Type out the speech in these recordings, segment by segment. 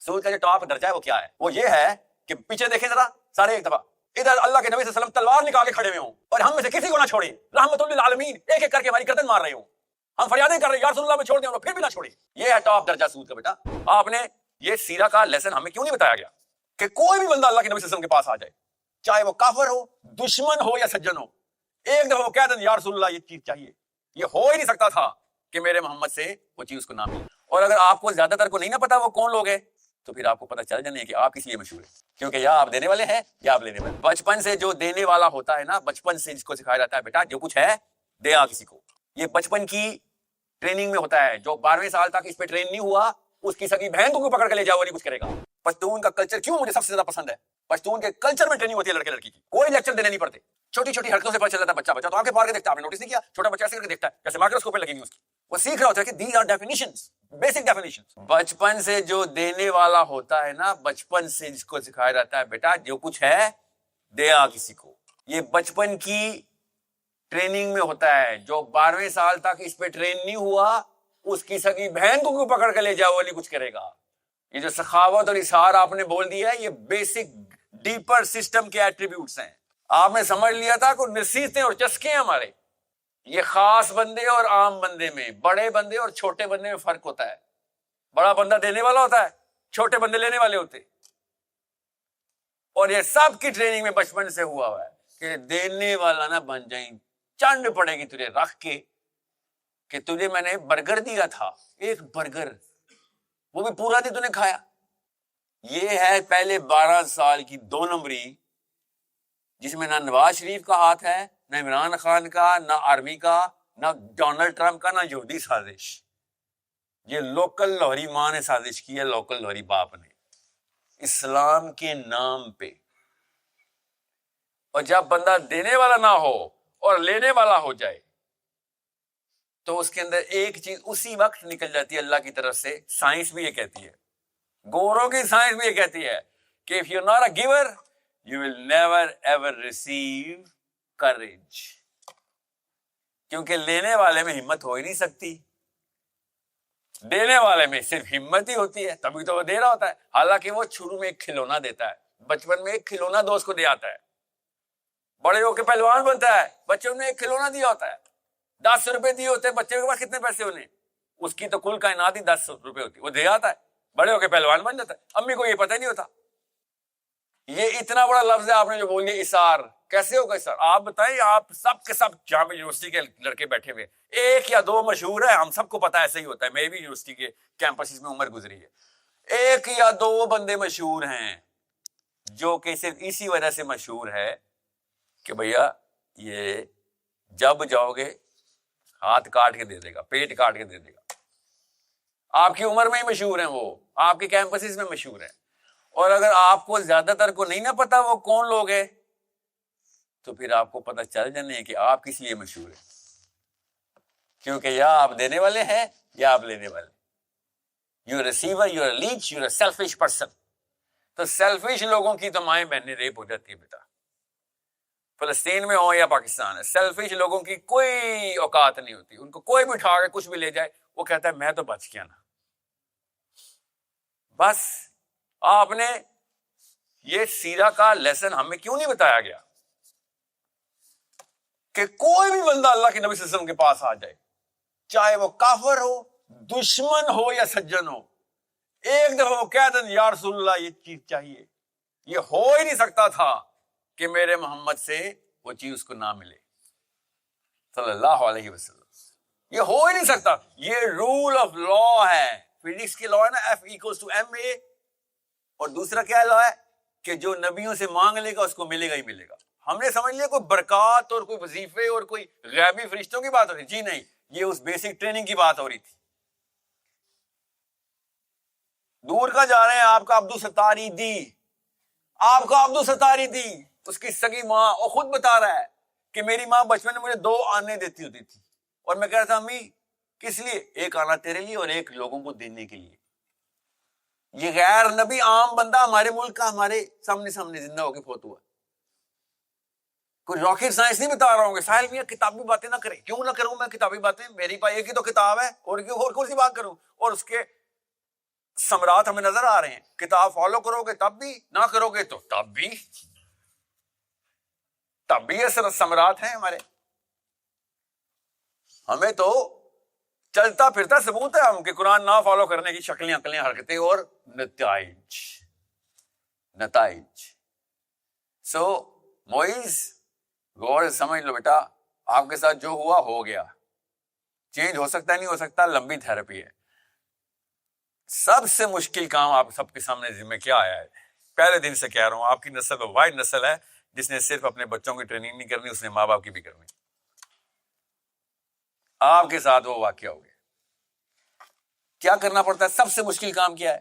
سود کا جو ٹاپ درجہ ہے وہ کیا ہے؟ وہ یہ ہے کہ پیچھے دیکھیں ذرا سارے ایک دفعہ، ادھر اللہ کے نبی صلی اللہ علیہ وسلم تلوار نکال کے کھڑے ہوئے ہوں اور ہم میں سے کسی کو نہ چھوڑیں، رحمت للعالمین ایک ایک کر کے ہماری گردن مار رہے ہوں، ہم فریادیں کر رہے ہیں یا رسول اللہ میں چھوڑ دیں اور پھر بھی نہ چھوڑیں. یہ ہے ٹاپ درجہ سود کا. بیٹا آپ نے یہ سیرہ کا لیسن ہمیں کیوں نہیں بتایا گیا کہ کوئی بھی بندہ اللہ کے نبی صلی اللہ علیہ وسلم کے پاس آ جائے، چاہے وہ کافر ہو، دشمن ہو یا سجن ہو، ایک دفعہ وہ کہہ دیں یا رسول اللہ یہ چیز چاہیے. یہ ہو ہی نہیں سکتا تھا کہ میرے محمد سے وہ چیز کو نہ ملے. اور اگر آپ کو زیادہ تر کو نہیں نہ پتا وہ کون لوگ ہیں تو پھر آپ کو پتہ چل جانے کہ آپ کس لیے مشہور ہیں، کیونکہ یا آپ دینے والے ہیں یا آپ لینے والے. بچپن سے جو دینے والا ہوتا ہے نا، بچپن سے جس کو سکھایا جاتا ہے بیٹا جو کچھ ہے دے آ کسی کو، یہ بچپن کی ٹریننگ میں ہوتا ہے. جو 12ویں سال تک اس پہ ٹرین نہیں ہوا اس کی سگی بہن کو پکڑ کے لے جاؤ وہ نہیں کچھ کرے گا. پشتون کا کلچر کیوں مجھے سب سے زیادہ پسند ہے؟ پشتون کے کلچر میں ٹریننگ ہوتی ہے لڑکے لڑکی کی، کوئی لیکچر دینے نہیں پڑتے، چھوٹی چھوٹی حرکتوں سے پتہ چل جاتا ہے. بچہ تو آنکھیں پھاڑ کے دیکھتا ہے، آپ نے نوٹس نہیں کیا؟ چھوٹا بچہ ایسے کر کے دیکھتا ہے جیسے مائکروسکوپ پہ لگی ہوئی اس کی، وہ سیکھ رہا ہوتا ہے کہ these are definitions, basic definitions. بچپن سے جو دینے والا ہوتا ہے نا، بچپن سے جس کو سکھایا جاتا ہے بیٹا جو کچھ ہے دے آ کسی کو، یہ بچپن کی ٹریننگ میں ہوتا ہے. جو 12ویں سال تک اس پہ ٹرین نہیں ہوا اس کی سگی بہن کو پکڑ کے لے جاؤ وہ نہیں کچھ کرے گا. یہ جو سخاوت اور اثار آپ نے بول دیا ہے یہ بیسک ڈیپر سسٹم کے ایٹریبیوٹس ہیں. آپ نے سمجھ لیا تھا کہ نصیحتیں اور چسکے ہمارے، یہ خاص بندے اور عام بندے میں، بڑے بندے اور چھوٹے بندے میں فرق ہوتا ہے. بڑا بندہ دینے والا ہوتا ہے، چھوٹے بندے لینے والے ہوتے. اور یہ سب کی ٹریننگ میں بچپن سے ہوا ہے کہ دینے والا نہ بن جائیں. چنڈ پڑے گی تجھے رکھ کے کہ تجھے میں نے برگر دیا تھا، ایک برگر، وہ بھی پورا نہیں تو نے کھایا. یہ ہے پہلے 12 سال کی 2 نمبری جس میں نہ نواز شریف کا ہاتھ ہے، نہ عمران خان کا، نہ آرمی کا، نہ ڈونلڈ ٹرمپ کا، نہ یہودی سازش. یہ لوکل لاہوری ماں نے سازش کی ہے، لوکل لاہوری باپ نے اسلام کے نام پہ. اور جب بندہ دینے والا نہ ہو اور لینے والا ہو جائے تو اس کے اندر ایک چیز اسی وقت نکل جاتی ہے اللہ کی طرف سے. سائنس بھی یہ کہتی ہے، گوروں کی سائنس بھی یہ کہتی ہے کہ if you're not a giver you will never ever receive courage. کیونکہ لینے والے میں ہمت ہو ہی نہیں سکتی، دینے والے میں صرف ہمت ہی ہوتی ہے، تبھی تو وہ دے رہا ہوتا ہے. حالانکہ وہ شروع میں ایک کھلونا دیتا ہے، بچپن میں ایک کھلونا دوست کو دے آتا ہے، بڑے ہو کے پہلوان بنتا ہے، بچوں نے ایک کھلونا دیا ہوتا ہے. 10 روپے دیے ہوتے ہیں بچے کے پاس، کتنے پیسے ہونے، اس کی تو کل کائنات ہی 10 روپے ہوتی، وہ دے آتا ہے، بڑے ہو کے پہلوان بن جاتا ہے. امی کو یہ پتہ نہیں ہوتا. یہ اتنا بڑا لفظ ہے آپ نے جو بول دیا اثار. کیسے ہوگا اثار؟ آپ بتائیں، آپ سب کے سب جہاں پہ یونیورسٹی کے لڑکے بیٹھے ہوئے ایک یا 2 مشہور ہیں، ہم سب کو پتا ایسے ہی ہوتا ہے. میری بھی یونیورسٹی کے کیمپسز میں عمر گزری ہے، 1 یا 2 بندے مشہور ہیں جو کہ صرف اسی وجہ سے مشہور ہے کہ بھیا یہ جب جاؤ گے ہاتھ کاٹ کے دے دے گا، پیٹ کاٹ کے دے دے گا. آپ کی عمر میں ہی مشہور ہیں، وہ آپ کے کیمپسز میں مشہور ہیں. اور اگر آپ کو زیادہ تر کو نہیں نہ پتا وہ کون لوگ ہیں تو پھر آپ کو پتہ چل جانے کہ آپ کس لیے مشہور ہیں، کیونکہ یا آپ دینے والے ہیں یا آپ لینے والے. You receiver, you are leech, you are selfish person. تو سیلفش لوگوں کی تو مائیں بہنیں ریپ ہو جاتی ہے بیٹا، فلسطین میں ہو یا پاکستان ہے. سیلفش لوگوں کی کوئی اوقات نہیں ہوتی، ان کو کوئی بھی اٹھا کے کچھ بھی لے جائے وہ کہتا ہے میں تو بچ گیا نا. بس آپ نے یہ سیرہ کا لیسن ہمیں کیوں نہیں بتایا گیا کہ کوئی بھی بندہ اللہ کے نبی صلی اللہ علیہ وسلم کے پاس آ جائے، چاہے وہ کافر ہو، دشمن ہو یا سجن ہو، ایک دفعہ وہ کہہ دیں یا رسول اللہ یہ چیز چاہیے. یہ ہو ہی نہیں سکتا تھا کہ میرے محمد سے وہ چیز اس کو نہ ملے صلی اللہ علیہ وسلم. یہ ہو ہی نہیں سکتا. یہ رول آف لا ہے، فزکس کی لا ہے نا، F=ma. اور دوسرا کیا لا ہے کہ جو نبیوں سے مانگ لے گا اس کو ملے گا ہی ملے گا. ہم نے سمجھ لیا کوئی برکات اور کوئی وظیفے اور کوئی غیبی فرشتوں کی بات ہو رہی، جی نہیں، یہ اس بیسک ٹریننگ کی بات ہو رہی تھی. دور کا جا رہے ہیں، آپ کا عبدالستاری دی، آپ کا عبدالستاری دی، اس کی سگی ماں، اور خود بتا رہا ہے کہ میری ماں بچپن میں مجھے 2 آنے دیتی ہوتی تھی اور میں کہہ رہا تھا امی کس لیے؟ ایک آنا تیرے لیے اور ایک لوگوں کو دینے کے لیے. یہ غیر نبی عام بندہ ہمارے ملک کا ہمارے سامنے زندہ ہو کے فوت ہوا. کوئی راکٹ سائنس نہیں بتا رہا ہوں کہ ساحل میاں کتابی باتیں نہ کریں. کیوں نہ کروں میں کتابی باتیں؟ میری پاس ایک ہی تو کتاب ہے، اور کون سی بات کروں؟ اور اس کے ثمرات ہمیں نظر آ رہے ہیں. کتاب فالو کرو گے تب بھی, نہ کرو گے تو تب بھی یہ ثمرات ہیں ہمارے. ہمیں تو چلتا پھرتا ثبوت ہے ہم کہ قرآن نہ فالو کرنے کی شکلیں عقلیں حرکتیں اور نتائج. سو معیز غور سے سمجھ لو بیٹا, آپ کے ساتھ جو ہوا ہو گیا, چینج ہو سکتا ہے نہیں ہو سکتا, لمبی تھراپی ہے. سب سے مشکل کام آپ سب کے سامنے ذمہ کیا آیا ہے؟ پہلے دن سے کہہ رہا ہوں, آپ کی نسل واحد نسل ہے جس نے صرف اپنے بچوں کی ٹریننگ نہیں کرنی, اس نے ماں باپ کی بھی کرنی. آپ کے ساتھ وہ واقعہ ہو گیا. کیا کرنا پڑتا ہے؟ سب سے مشکل کام کیا ہے؟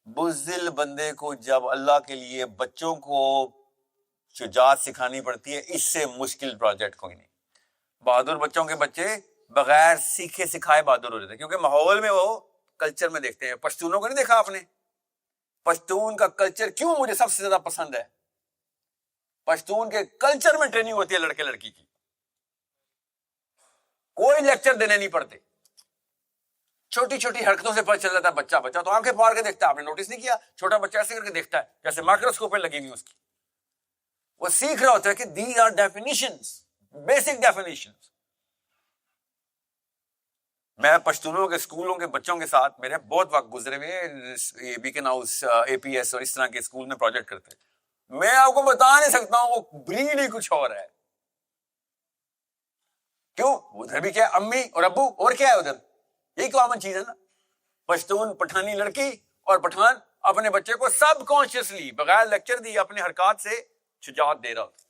بزدل بندے کو جب اللہ کے لیے بچوں کو شجاعت سکھانی پڑتی ہے, اس سے مشکل پروجیکٹ کوئی نہیں. بہادر بچوں کے بچے بغیر سیکھے سکھائے بہادر ہو جاتے ہیں, کیونکہ ماحول میں وہ کلچر میں دیکھتے ہیں. پشتونوں کو نہیں دیکھا آپ نے؟ پشتون کا کلچر کیوں مجھے سب سے زیادہ پسند ہے؟ پشتون کے کلچر میں ٹریننگ ہوتی ہے لڑکے لڑکی کی, کوئی لیکچر دینے نہیں پڑتے. چھوٹی چھوٹی حرکتوں سے پتہ چل جاتا ہے. بچہ تو آنکھیں پھاڑ کے دیکھتا ہے. آپ نے نوٹس نہیں کیا؟ چھوٹا بچہ ایسے کر کے دیکھتا ہے جیسے مائکروسکوپ پہ لگی ہوئی اس کی. وہ سیکھ رہا ہوتا ہے کہ these are definitions, basic definitions. میں پشتونوں کے اسکولوں کے بچوں کے ساتھ میرے بہت وقت گزرے ہوئے, بیکن ہاؤس, اے پی ایس اور اس طرح کے اسکول میں پروجیکٹ کرتے ہیں. میں آپ کو بتا نہیں سکتا ہوں, وہ بریڈ ہی کچھ اور ہے. کیوں؟ ادھر بھی کیا, امی اور ابو, اور کیا ہے ادھر؟ یہی کامن چیز ہے نا. پشتون پٹھانی لڑکی اور پٹھان اپنے بچے کو سب کانشیسلی بغیر لیکچر دی اپنے حرکات سے شجاعت دے رہا ہوتا.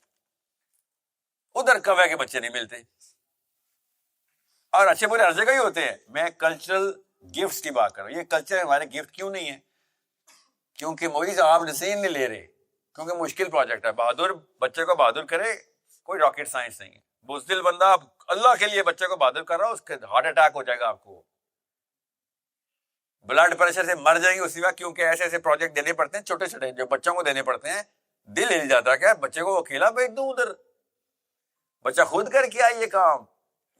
ادھر کوے کے بچے نہیں ملتے, اور اچھے برے ہر جگہ ہی ہوتے ہیں. میں کلچرل گفٹس کی بات کر رہا ہوں. یہ کلچر ہمارے گفٹ کیوں نہیں ہے؟ کیونکہ معیز آپ ڈیسیژن نہیں لے رہے, کیونکہ مشکل پروجیکٹ ہے. بہادر بچے کو بہادر کرے, کوئی راکٹ سائنس نہیں ہے. بزدل بندہ اللہ کے لیے بچے کو بہادر کر رہا ہو, اس کے ہارٹ اٹیک ہو جائے گا, آپ کو بلڈ پریشر سے مر جائیں گے اسی وقت, کیونکہ ایسے ایسے پروجیکٹ دینے پڑتے ہیں چھوٹے چھوٹے جو بچوں کو دینے پڑتے ہیں. دل ہل جاتا ہے, کیا بچے کو اکیلا بھیج دوں ادھر؟ بچہ خود کر کے آئے یہ کام,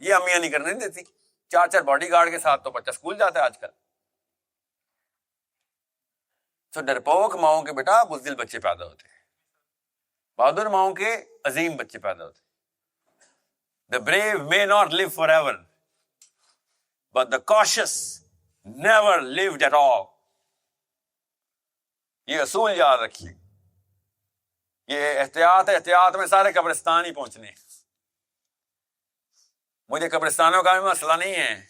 یہ امیاں نہیں کرنے دیتی. 4 باڈی گارڈ کے ساتھ تو بچہ اسکول جاتا ہے آج کل. تو ڈرپوک ماؤں کے بیٹا بزدل بچے پیدا ہوتے ہیں, بہادر ماؤں کے عظیم بچے پیدا ہوتے ہیں. The brave may not live forever, but the cautious never lived at all. یہ اصول یاد رکھیے. یہ احتیاط میں سارے قبرستان ہی پہنچنے ہیں. مجھے قبرستانوں کا بھی مسئلہ نہیں ہے,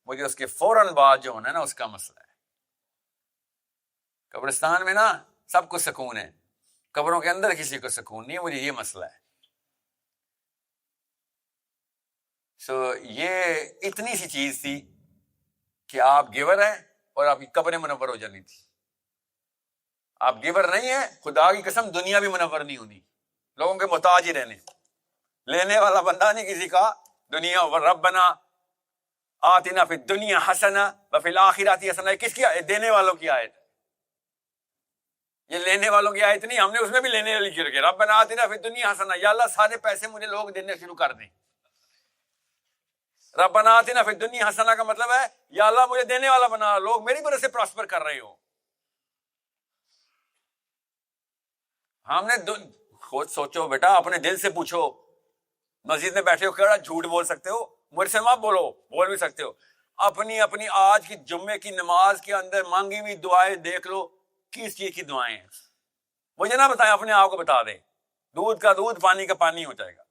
مجھے اس کے فوراً بعد جو ہونا ہے نا اس کا مسئلہ ہے. قبرستان میں نا سب کو سکون ہے, قبروں کے اندر کسی کو سکون نہیں ہے. مجھے یہ مسئلہ ہے. یہ اتنی سی چیز تھی کہ آپ گیور ہیں اور آپ کی قبر منور ہو جانی تھی. آپ گیور نہیں ہیں, خدا کی قسم دنیا بھی منور نہیں ہونی, لوگوں کے محتاج ہی رہنے. لینے والا بندہ نہیں کسی کا. دنیا ربنا آتنا فی الدنیا حسنہ وفی الآخرۃ حسنہ, کس کی آیت؟ دینے والوں کی آیت. یہ لینے والوں کی آیت نہیں, ہم نے اس میں بھی لینے والی کی رکھی. ربنا آتنا فی الدنیا حسنہ, یا اللہ سارے پیسے مجھے لوگ دینے شروع کر دیں. ربنا آتنا فی الدنیا حسنہ کا مطلب ہے یا اللہ مجھے دینے والا بنا, لوگ میری وجہ سے پراسپر کر رہے ہو. ہم نے خود سوچو بیٹا, اپنے دل سے پوچھو. مسجد میں بیٹھے ہو کیڑا جھوٹ بول سکتے ہو؟ مجھ سے مت بولو, بول بھی سکتے ہو. اپنی آج کی جمعے کی نماز کے اندر مانگی ہوئی دعائیں دیکھ لو, کس چیز کی دعائیں ہیں. مجھے نہ بتائیں, اپنے آپ کو بتا دیں. دودھ کا دودھ, پانی کا پانی ہو جائے گا.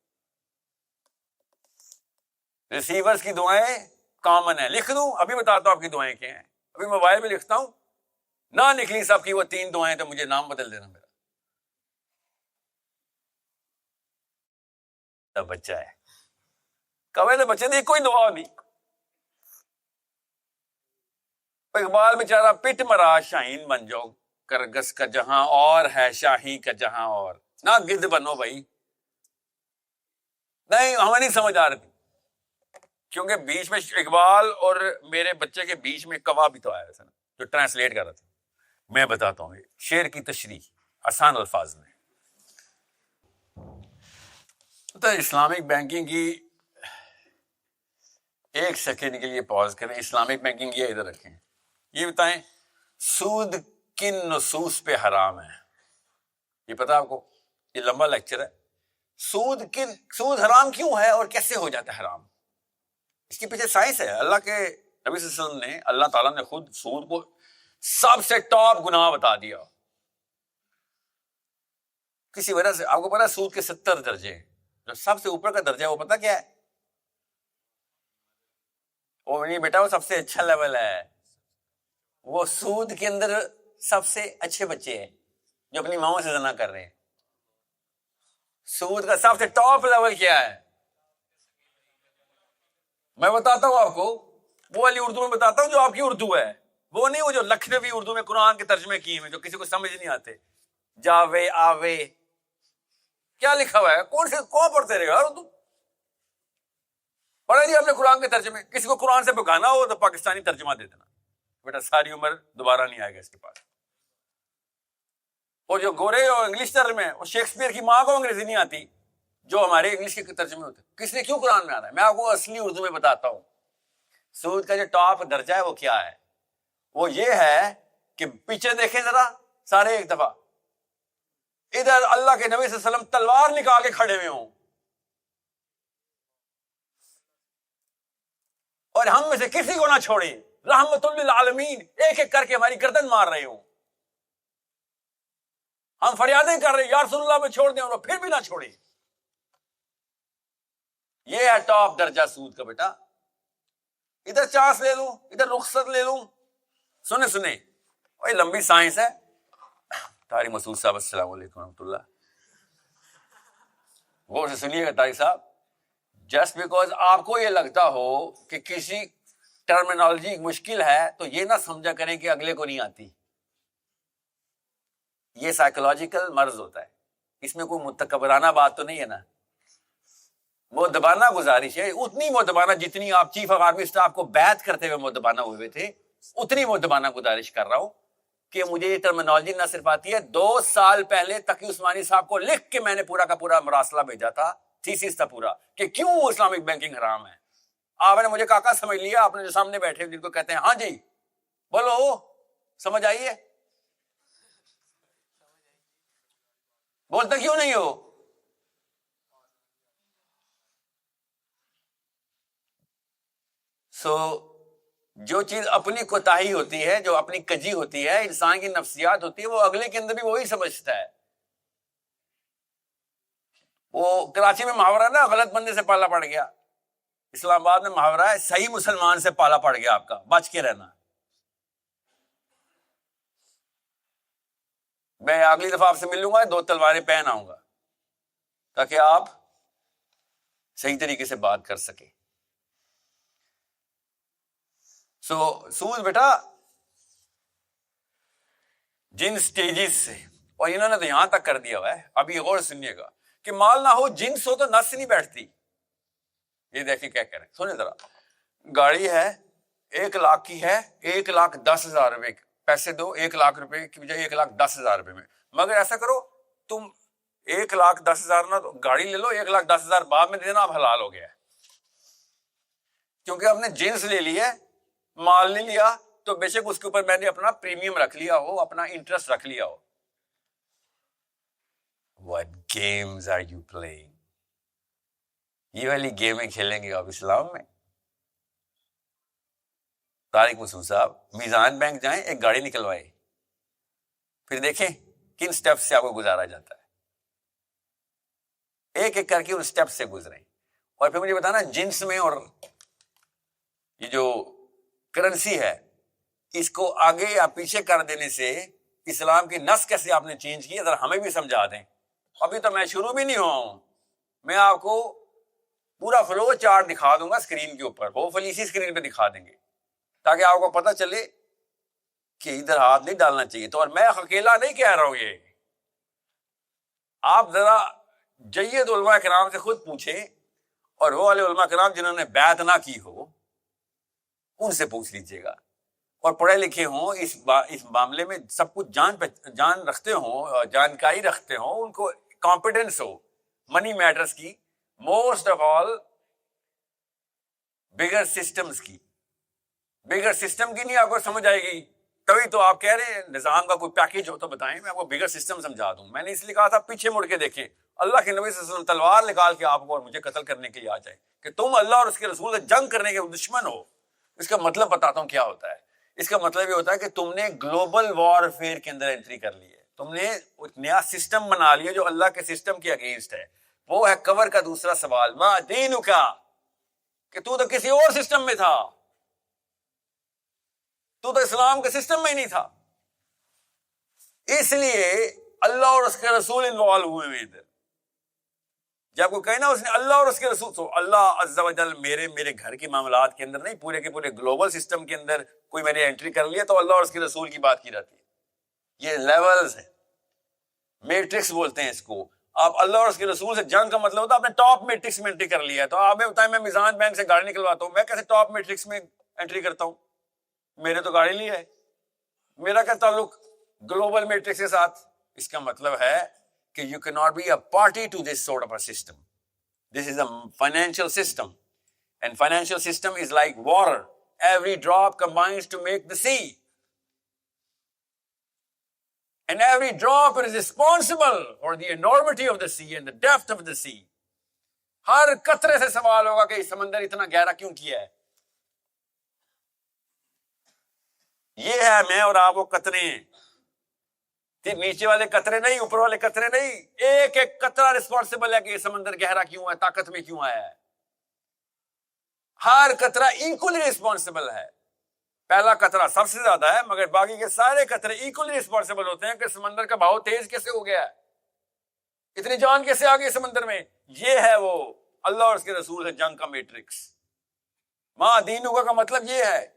ریسیورز کی دعائیں کامن ہیں. لکھ دوں؟ ابھی بتاتا ہوں آپ کی دعائیں کیا ہیں. ابھی موبائل میں لکھتا ہوں, نہ نکلی سب کی وہ 3 دعائیں تو مجھے نام بدل دینا. میرا بچہ ہے, کوے تو بچے نہیں, کوئی دعا نہیں. اقبال بیچارہ پٹ مرا شاہین بن جاؤ, کرگس کا جہاں اور ہے شاہی کا جہاں اور. نہ گدھ بنو بھائی. نہیں, ہمیں نہیں سمجھ آ رہی تھی, کیونکہ بیچ میں اقبال اور میرے بچے کے بیچ میں کوا بھی تو آیا تھا جو ٹرانسلیٹ کر رہا تھا. میں بتاتا ہوں شعر کی تشریح آسان الفاظ میں. تو اسلامک بینکنگ کی 1 سیکنڈ کے لیے پاز کریں. اسلامک بینکنگ یہ ادھر رکھیں. یہ بتائیں سود کن نصوص پہ حرام ہے؟ یہ پتا آپ کو؟ یہ لمبا لیکچر ہے. سود حرام کیوں ہے اور کیسے ہو جاتا ہے حرام؟ اس کے پیچھے سائنس ہے. اللہ کے نبی صلی اللہ علیہ وسلم نے، اللہ تعالیٰ نے خود سود کو سب سے ٹاپ گناہ بتا دیا. کسی وجہ سے آپ کو پتا سود کے 70 درجے ہیں. جو سب سے اوپر کا درجہ ہے وہ پتا کیا ہے؟ وہ نہیں بیٹا، وہ سب سے اچھا لیول ہے. وہ سود کے اندر سب سے اچھے بچے ہیں جو اپنی ماؤں سے زنا کر رہے ہیں. سود کا سب سے ٹاپ لیول کیا ہے؟ میں بتاتا ہوں آپ کو، وہ والی اردو میں بتاتا ہوں جو آپ کی اردو ہے، وہ نہیں وہ جو لکھنوی اردو میں قرآن کے ترجمے کیے ہیں جو کسی کو سمجھ نہیں آتے. جاوے آوے کیا لکھا ہوا ہے؟ کون پڑھتے رہے گا اردو؟ پڑھا نہیں آپ نے قرآن کے ترجمے؟ کسی کو قرآن سے بگانا ہو تو پاکستانی ترجمہ دے دینا، بیٹا ساری عمر دوبارہ نہیں آئے گا اس کے پاس. وہ جو گورے اور انگلش ترجمے، وہ شیکسپیئر کی ماں کو انگریزی نہیں آتی جو ہمارے انگلش کے ترجمے ہوتے. کس نے کیوں قرآن میں آنا ہے؟ میں آپ کو اصلی اردو میں بتاتا ہوں. سود کا جو ٹاپ درجہ ہے وہ کیا ہے؟ وہ یہ ہے کہ پیچھے دیکھیں ذرا سارے ایک دفعہ، ادھر اللہ کے نبی صلی اللہ علیہ وسلم تلوار نکال کے کھڑے ہوئے ہوں اور ہم میں سے کسی کو نہ چھوڑیں، رحمت للعالمین ایک ایک کر کے ہماری گردن مار رہے ہوں. ہم فریادیں کر رہے ہیں یا رسول اللہ میں چھوڑ دیں اور وہ پھر بھی نہ چھوڑیں. یہ ہے ٹاپ درجہ سود کا. بیٹا ادھر چانس لے لوں، ادھر رخصت لے لوں. سنیں وہی لمبی سائنس ہے. طارق مسعود صاحب السلام علیکم ورحمۃ اللہ. غور سے سنیے گا طارق صاحب. جسٹ بیکاز آپ کو یہ لگتا ہو کہ کسی ٹرمینالوجی مشکل ہے تو یہ نہ سمجھا کریں کہ اگلے کو نہیں آتی. یہ سائیکولوجیکل مرض ہوتا ہے. اس میں کوئی متکبرانہ بات تو نہیں ہے نا. مؤدبانہ گزارش ہے، اتنی مؤدبانہ جتنی آپ چیف آف آرمی اسٹاف کو بیعت کرتے ہوئے مؤدبانہ ہوئے تھے، اتنی مؤدبانہ گزارش کر رہا ہوں کہ مجھے یہ ٹرمینالوجی نہ صرف آتی ہے. 2 سال پہلے تقی عثمانی صاحب کو لکھ کے میں نے پورا کا پورا مراسلہ بھیجا تھا، تھیسس تھا پورا، کہ کیوں اسلامک بینکنگ حرام ہے. آپ نے مجھے کاکا سمجھ لیا. آپ نے جو سامنے بیٹھے جن کو کہتے ہیں ہاں جی بولو سمجھ آئیے، بولتے کیوں نہیں ہو؟ جو چیز اپنی کوتاہی ہوتی ہے، جو اپنی کجی ہوتی ہے، انسان کی نفسیات ہوتی ہے، وہ اگلے کے اندر بھی وہی سمجھتا ہے. وہ کراچی میں محاورہ نا، غلط بندے سے پالا پڑ گیا. اسلام آباد میں محاورہ ہے صحیح مسلمان سے پالا پڑ گیا، آپ کا بچ کے رہنا. میں اگلی دفعہ آپ سے ملوں گا 2 تلواریں پہن آؤں گا تاکہ آپ صحیح طریقے سے بات کر سکیں. سود بیٹا جن سٹیجز سے، اور انہوں نے تو یہاں تک کر دیا ہوا ہے، اب یہ غور سنیے گا کہ مال نہ ہو جنس ہو تو نس نہیں بیٹھتی. یہ دیکھیں کیا کریں، سنیں ذرا. گاڑی ہے 1 لاکھ کی ہے، 1,10,000 روپے پیسے دو، 1 لاکھ روپے کی بجائے 1,10,000 روپے میں. مگر ایسا کرو تم 1,10,000 نہ تو گاڑی لے لو، 1,10,000 بعد میں دینا، اب حلال ہو گیا ہے. کیونکہ ہم نے جنس لے لی ہے، مال نہیں لیا. تو بے شک اس کے اوپر میں نے اپنا پریمیم رکھ لیا ہو، اپنا انٹرسٹ رکھ لیا ہو. What games are you playing؟ یہ والی گیمیں کھیلیں گے آپ اسلام میں؟ طارق مسعود صاحب میزان بینک جائیں، ایک گاڑی نکلوائے، پھر دیکھیں کن سٹیپ سے آپ کو گزارا جاتا ہے. ایک ایک کر کے ان سٹیپ سے گزریں، اور پھر مجھے بتانا جنس میں اور یہ جو کرنسی ہے اس کو آگے یا پیچھے کر دینے سے اسلام کی نس کیسے آپ نے چینج کی، ذرا ہمیں بھی سمجھا دیں. ابھی تو میں شروع بھی نہیں ہوا ہوں. میں آپ کو پورا فلو چارٹ دکھا دوں گا اسکرین کے اوپر، وہ اسی اسکرین پہ دکھا دیں گے تاکہ آپ کو پتہ چلے کہ ادھر ہاتھ نہیں ڈالنا چاہیے. تو اور میں اکیلا نہیں کہہ رہا ہوں، یہ آپ ذرا جید علماء کرام سے خود پوچھیں، اور وہ والے علماء کرام جنہوں نے بیعت نہ کی ہو ان سے پوچھ لیجیے گا، اور پڑھے لکھے ہوں اس معاملے میں، سب کچھ جان رکھتے ہوں، جانکاری رکھتے ہوں، ان کو کانفیڈنس ہو منی میٹرز کی، most of all bigger systems کی. بگر سسٹم کی نہیں آپ کو سمجھ آئے گی تبھی تو آپ کہہ رہے ہیں نظام کا کوئی پیکج ہو تو بتائیں، میں آپ کو بگر سسٹم سمجھا دوں. میں نے اس لیے کہا تھا پیچھے مڑ کے دیکھیں. اللہ کے نبی صلی اللہ علیہ وسلم تلوار نکال کے آپ کو اور مجھے قتل کرنے کے لیے آ جائے کہ تم اللہ اور اس کے رسول سے جنگ کرنے کے دشمن ہو. اس کا مطلب بتاتا ہوں کیا ہوتا ہے. اس کا مطلب یہ ہوتا ہے کہ تم نے گلوبل وار فیئر کے اندر انٹری کر لی ہے. تم نے ایک نیا سسٹم بنا لیا جو اللہ کے سسٹم کے اگینسٹ ہے. وہ ہے کور کا دوسرا سوال، ما دینک، کہ تو کسی اور سسٹم میں تھا، تو اسلام کے سسٹم میں ہی نہیں تھا. اس لیے اللہ اور اس کے رسول انوالو ہوئے ہوئے ادھر. جب کوئی کہنا اس نے اللہ اور اس کے رسول، تو اللہ عز و جل میرے گھر کے معاملات کے اندر نہیں، پورے کے پورے گلوبل سسٹم کے اندر کوئی میں نے انٹری کر لیا تو اللہ اور اس کے رسول کی بات کی جاتی ہے. یہ لیولز ہیں، میٹرکس بولتے ہیں اس کو. آپ اللہ اور اس کے رسول سے جنگ کا مطلب ہوتا ہے آپ نے ٹاپ میٹرکس میں انٹری کر لیا ہے. تو آپ بتائیں میں میزان بینک سے گاڑی نکلواتا ہوں، میں کیسے ٹاپ میٹرکس میں انٹری کرتا ہوں؟ میرے تو گاڑی لی ہے. میرا کیا تعلق گلوبل میٹرکس کے ساتھ؟ اس کا مطلب ہے کہ you cannot be a party to this sort of a system. This is a financial system. And financial system is like water. Every drop combines to make the sea. And every drop is responsible for the enormity of the sea and the depth of the sea. ہر قطرے سے سوال ہوگا کہ سمندر اتنا گہرا کیوں کیا ہے. یہ ہے میں اور آپ وہ قطرے ہیں. نیچے والے قطرے نہیں، اوپر والے قطرے نہیں. ایک ایک قطرہ رسپانسبل ہے کہ یہ سمندر گہرا کیوں ہے، طاقت میں کیوں آیا ہے. ہر قطرہ ایکولی رسپانسبل ہے. پہلا قطرہ سب سے زیادہ ہے، مگر باقی کے سارے قطرے ایکولی رسپانسبل ہوتے ہیں کہ سمندر کا بہاؤ تیز کیسے ہو گیا ہے، اتنی جان کیسے آ گئی سمندر میں. یہ ہے وہ اللہ اور اس کے رسول سے جنگ کا میٹرکس. ما دینک کا مطلب یہ ہے.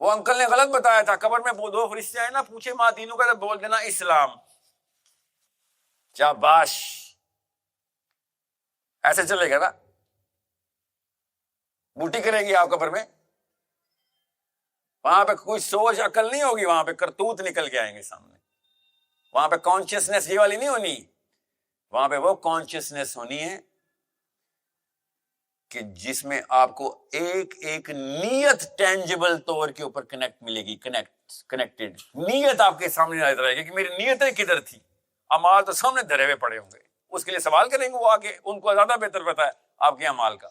وہ انکل نے غلط بتایا تھا، قبر میں دو فرشتے آئے نا، پوچھے ما دینک کا، بول دینا اسلام. شاباش، ایسے چلے گا نا. بوٹی کرے گی آپ قبر میں، وہاں پہ کوئی سوچ عقل نہیں ہوگی، وہاں پہ کرتوت نکل کے آئیں گے سامنے. وہاں پہ کانشیسنیس یہ والی نہیں ہونی، وہاں پہ وہ کانشیسنیس ہونی ہے کہ جس میں آپ کو ایک ایک نیت ٹینجبل طور کے اوپر کنیکٹ ملے گی. کنیکٹڈ نیت آپ کے سامنے نظر آئے گی کہ میری نیتیں کدھر تھی. اعمال تو سامنے دھرے ہوئے پڑے ہوں گے، اس کے لیے سوال کریں گے وہ آگے، ان کو زیادہ بہتر پتا ہے آپ کے اعمال کا.